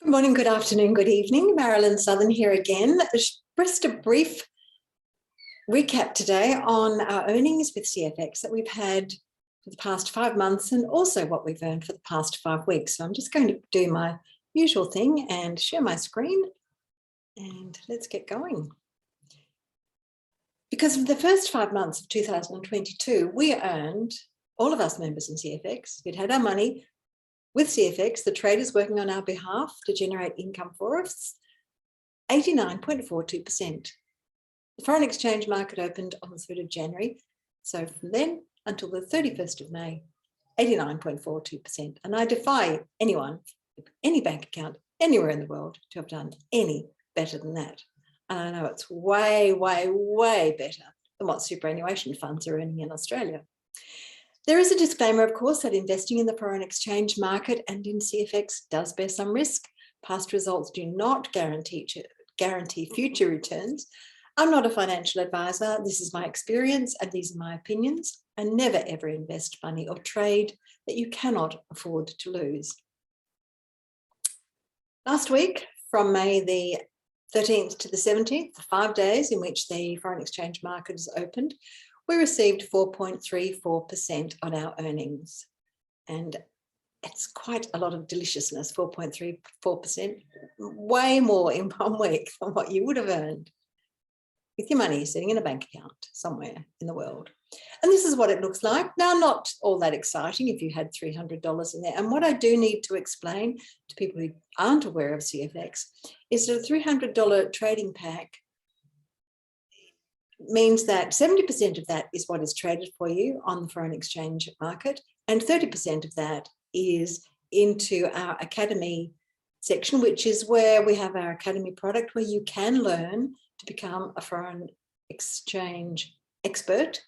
Good morning, good afternoon, good evening. Marilyn Southern here again. Just a brief recap today on our earnings with CFX that we've had for the past 5 months and also what we've earned for the past 5 weeks. So I'm just going to do my usual thing and share my screen and let's get going. Because of the first 5 months of 2022, we earned, all of us members in CFX, we'd had our money with CFX, the traders working on our behalf to generate income for us, 89.42%. The foreign exchange market opened on the 3rd of January. So from then until the 31st of May, 89.42%. And I defy anyone with any bank account anywhere in the world to have done any better than that. And I know it's way, way, way better than what superannuation funds are earning in Australia. There is a disclaimer, of course, that investing in the foreign exchange market and in CFX does bear some risk. Past results do not guarantee future returns. I'm not a financial advisor. This is my experience and these are my opinions. And never ever invest money or trade that you cannot afford to lose. Last week, from May the 13th to the 17th, the 5 days in which the foreign exchange market is opened, we received 4.34% on our earnings. And it's quite a lot of deliciousness, 4.34%, way more in 1 week than what you would have earned with your money sitting in a bank account somewhere in the world. And this is what it looks like. Now, not all that exciting if you had $300 in there. And what I do need to explain to people who aren't aware of CFX is that a $300 trading pack means that 70% of that is what is traded for you on the foreign exchange market, and 30% of that is into our academy section, which is where we have our academy product where you can learn to become a foreign exchange expert.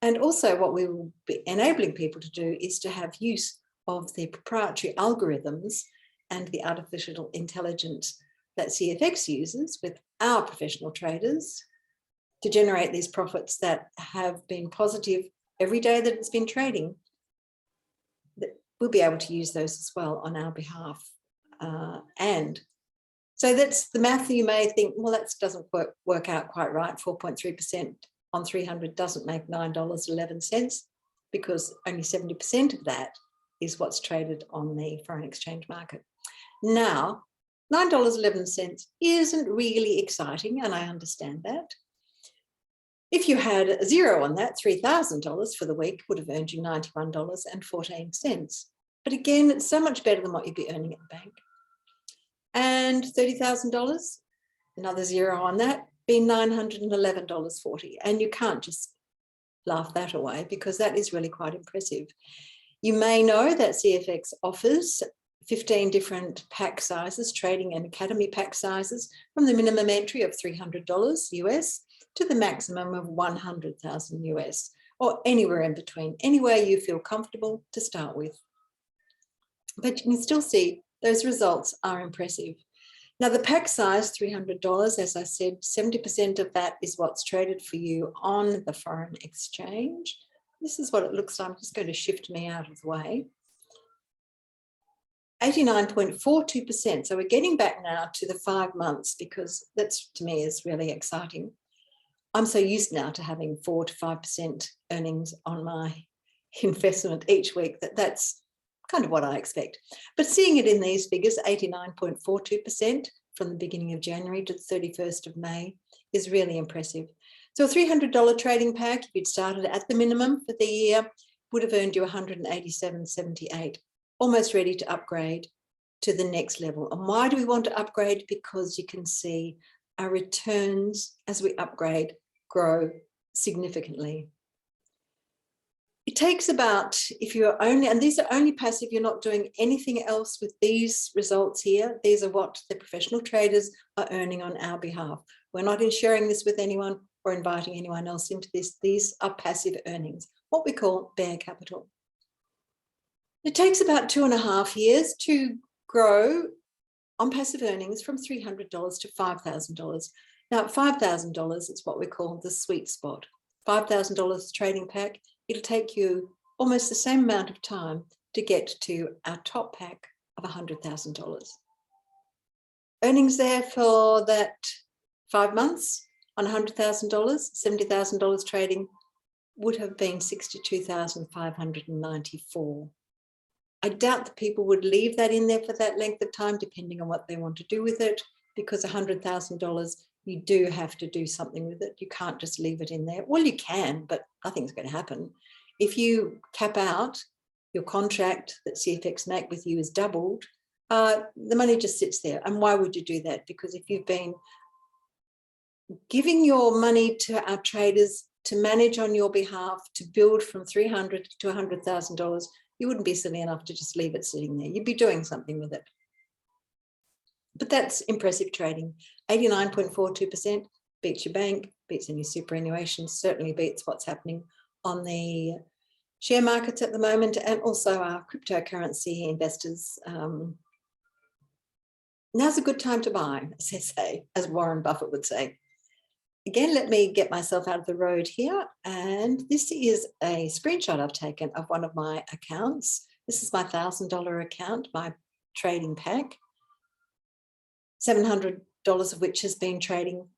And also what we will be enabling people to do is to have use of the proprietary algorithms and the artificial intelligence that CFX uses with our professional traders to generate these profits that have been positive every day that it's been trading. We'll be able to use those as well on our behalf. And so that's the math. You may think, well, that doesn't work out quite right. 4.3% on 300 doesn't make $9.11 because only 70% of that is what's traded on the foreign exchange market. Now, $9.11 isn't really exciting, and I understand that. If you had a zero on that, $3,000 for the week would have earned you $91.14. But again, it's so much better than what you'd be earning at the bank. And $30,000, another zero on that, be $911.40. And you can't just laugh that away because that is really quite impressive. You may know that CFX offers 15 different pack sizes, trading and academy pack sizes, from the minimum entry of $300 US to the maximum of 100,000 US, or anywhere in between, anywhere you feel comfortable to start with. But you can still see those results are impressive. Now the pack size, $300, as I said, 70% of that is what's traded for you on the foreign exchange. This is what it looks like. I'm just going to shift me out of the way. 89.42%. So we're getting back now to the 5 months because that's, to me, is really exciting. I'm so used now to having 4 to 5% earnings on my investment each week that that's kind of what I expect. But seeing it in these figures, 89.42% from the beginning of January to the 31st of May is really impressive. So a $300 trading pack, if you'd started at the minimum for the year, would have earned you $187.78, almost ready to upgrade to the next level. And why do we want to upgrade? Because you can see our returns as we upgrade grow significantly. It takes about, if you're only, and these are only passive, you're not doing anything else with these results here. These are what the professional traders are earning on our behalf. We're not sharing this with anyone or inviting anyone else into this. These are passive earnings, what we call bare capital. It takes about 2.5 years to grow on passive earnings from $300 to $5,000. Now, at $5,000, it's what we call the sweet spot. $5,000 trading pack, it'll take you almost the same amount of time to get to our top pack of $100,000. earnings there for that 5 months on $100,000, $70,000 trading would have been $62,594. I doubt that people would leave that in there for that length of time, depending on what they want to do with it, because $100,000, you do have to do something with it. You can't just leave it in there. Well, you can, but nothing's going to happen. If you cap out, your contract that CFX make with you is doubled, the money just sits there. And why would you do that? Because if you've been giving your money to our traders to manage on your behalf, to build from $300,000 to $100,000, you wouldn't be silly enough to just leave it sitting there. You'd be doing something with it. But that's impressive trading. 89.42% beats your bank, beats any superannuation, certainly beats what's happening on the share markets at the moment, and also our cryptocurrency investors. Now's a good time to buy, as they say, as Warren Buffett would say. Again, let me get myself out of the road here. And this is a screenshot I've taken of one of my accounts. This is my $1,000 account, my trading pack, $700 of which has been trading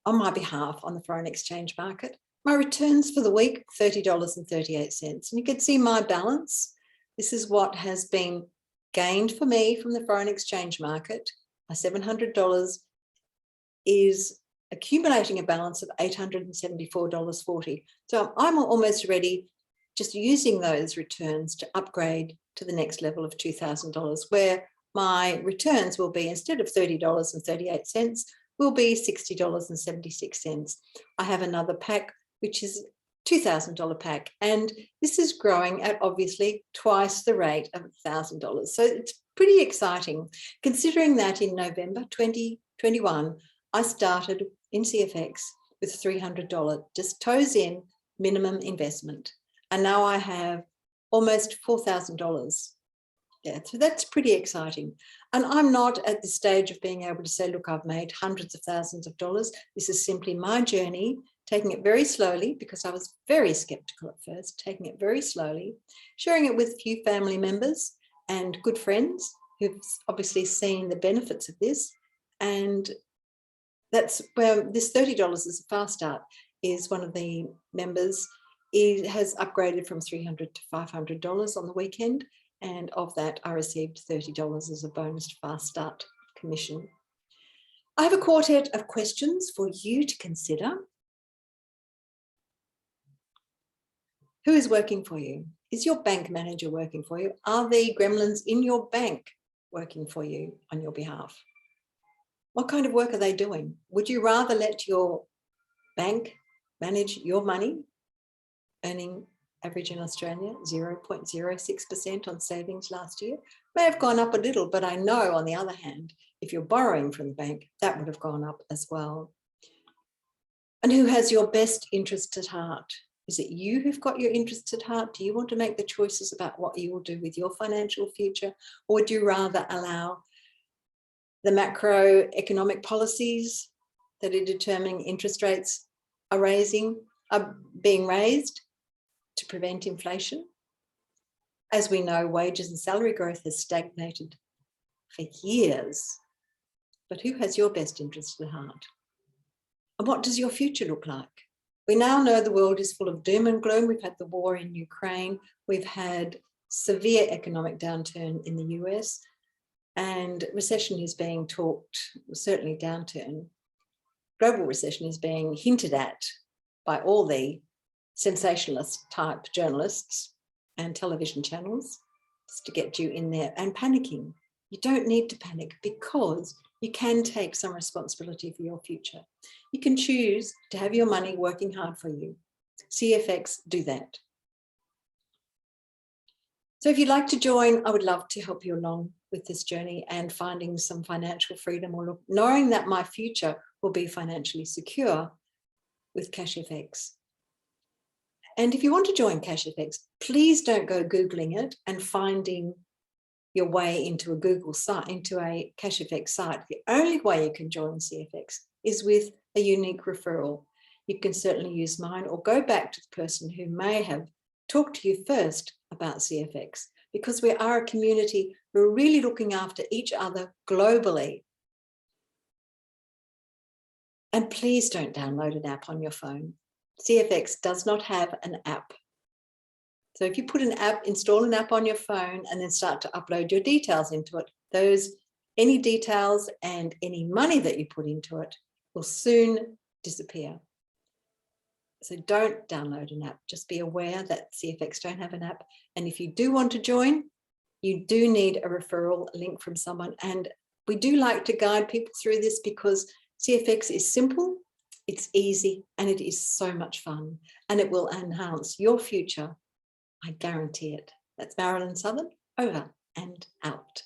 on my behalf on the foreign exchange market. My returns for the week, $30.38. And you can see my balance. This is what has been gained for me from the foreign exchange market. My $700 is accumulating a balance of $874.40. So I'm almost ready, just using those returns to upgrade to the next level of $2,000, where my returns will be, instead of $30.38, will be $60.76. I have another pack, which is $2,000 pack, and this is growing at obviously twice the rate of $1,000. So it's pretty exciting, considering that in November 2021, I started in CFX with $300, just toes in, minimum investment. And now I have almost $4,000. Yeah, so that's pretty exciting. And I'm not at the stage of being able to say, look, I've made hundreds of thousands of dollars. This is simply my journey, taking it very slowly, because I was very skeptical at first, taking it very slowly, sharing it with a few family members and good friends who've obviously seen the benefits of this. And that's where this $30 is a fast start. Is one of the members, he has upgraded from $300 to $500 on the weekend. And of that, I received $30 as a bonus fast start commission. I have a quartet of questions for you to consider. Who is working for you? Is your bank manager working for you? Are the gremlins in your bank working for you on your behalf? What kind of work are they doing? Would you rather let your bank manage your money, earning average in Australia 0.06% on savings last year? May have gone up a little, but I know on the other hand, if you're borrowing from the bank, that would have gone up as well. And who has your best interests at heart? Is it you who've got your interests at heart? Do you want to make the choices about what you will do with your financial future? Or would you rather allow the macroeconomic policies that are determining interest rates are being raised to prevent inflation? As we know, wages and salary growth has stagnated for years. But who has your best interest at heart? And what does your future look like? We now know the world is full of doom and gloom. We've had the war in Ukraine. We've had severe economic downturn in the US, and recession is being talked, certainly downturn. Global recession is being hinted at by all the sensationalist type journalists and television channels, just to get you in there and panicking. You don't need to panic, because you can take some responsibility for your future. You can choose to have your money working hard for you. CFX do that. So if you'd like to join, I would love to help you along with this journey and finding some financial freedom, or knowing that my future will be financially secure with cashfx. And if you want to join cashfx, please don't go Googling it and finding your way into a Google site, into a cashfx site. The only way you can join CFX is with a unique referral. You can certainly use mine, or go back to the person who may have talked to you first about CFX, because we are a community who are really looking after each other globally. And please don't download an app on your phone. CFX does not have an app. So if you put an app, install an app on your phone and then start to upload your details into it, any details and any money that you put into it will soon disappear. So don't download an app. Just be aware that CFX don't have an app. And if you do want to join, you do need a referral link from someone. And we do like to guide people through this because CFX is simple, it's easy, and it is so much fun. And it will enhance your future. I guarantee it. That's Marilyn Southern, over and out.